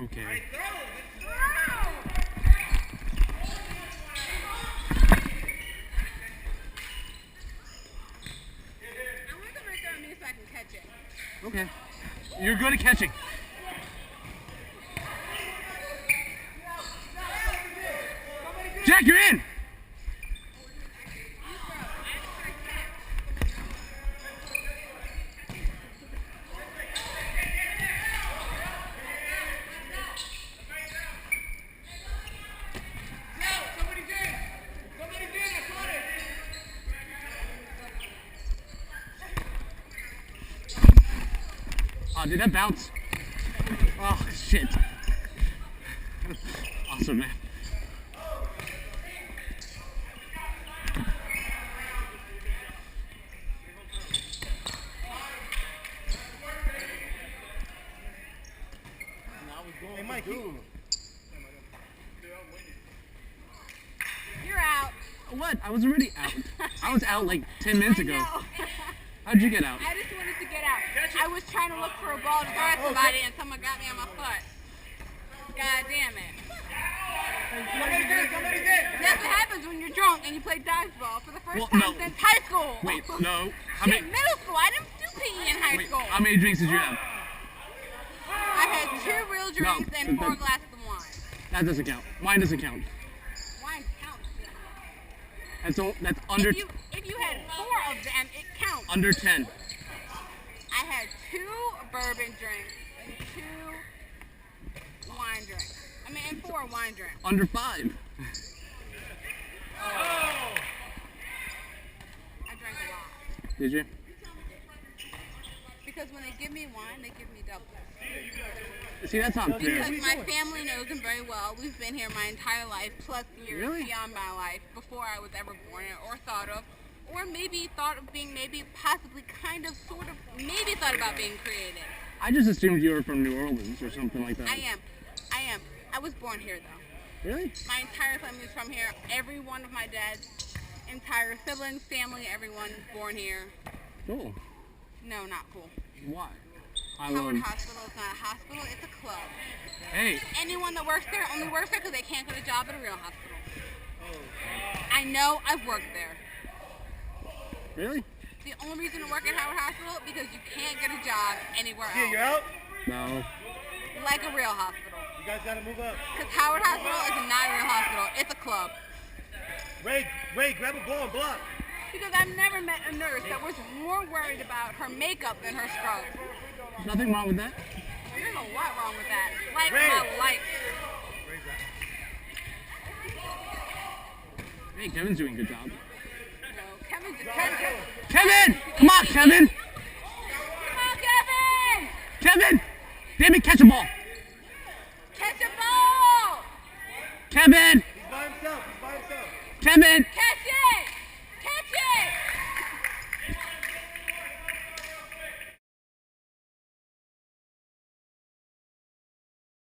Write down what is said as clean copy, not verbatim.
Okay. Okay. You're good at catching. Jack, you're in! Oh, did that bounce? Oh, shit. Awesome, man. Hey, Mike, Dude. You're out. What? I was already out. I was out like 10 minutes ago. I know. How'd you get out? I just wanted to get out. I was trying to look for a ball to throw at somebody and someone got me on my foot. God damn it. Somebody's in. That's what happens when you're drunk and you play dodgeball for the first Well, time no. since high school. Wait, no. How Shit, many? middle school. I didn't do PE in high Wait, school. how many drinks did you have? I had 2 real drinks and 4 glasses of wine. That doesn't count. Mine doesn't count. Wine counts. That's under If you had 4 of them, it counts. under 10. I had 2 bourbon drinks and 2 wine drinks. I mean, and 4 wine drinks. Under 5. I drank a lot. Did you? Because when they give me wine, they give me double. See, that's not fair. Because my family knows them very well. We've been here my entire life, plus years Really? beyond my life, before I was ever born or thought of, or maybe thought of being, maybe, possibly, kind of, sort of, maybe thought about being creative. I just assumed you were from New Orleans or something like that. I am. I was born here, though. Really? My entire family is from here. Every one of my dad's entire siblings, family, everyone is born here. Cool. No, not cool. Why? I Howard love. Hospital is not a hospital, it's a club. Hey, Anyone that works there only works there because they can't get a job at a real hospital. I know, I've worked there. really? The only reason to work at Howard Hospital is because you can't get a job anywhere Yeah, you're else. out. No. Like a real hospital. You guys gotta move up. Because Howard Hospital is not a real hospital, it's a club. Ray, grab a ball and block. Because I've never met a nurse that was more worried about her makeup than her scrubs. There's nothing wrong with that. There's a lot wrong with that. Like Ray. my life. Hey, Kevin's doing a good job. No, Kevin just Kevin! Come on, Kevin! Come on, Kevin! Kevin! Damn it, catch a ball! Catch a ball! Kevin! He's by himself. Kevin! Catch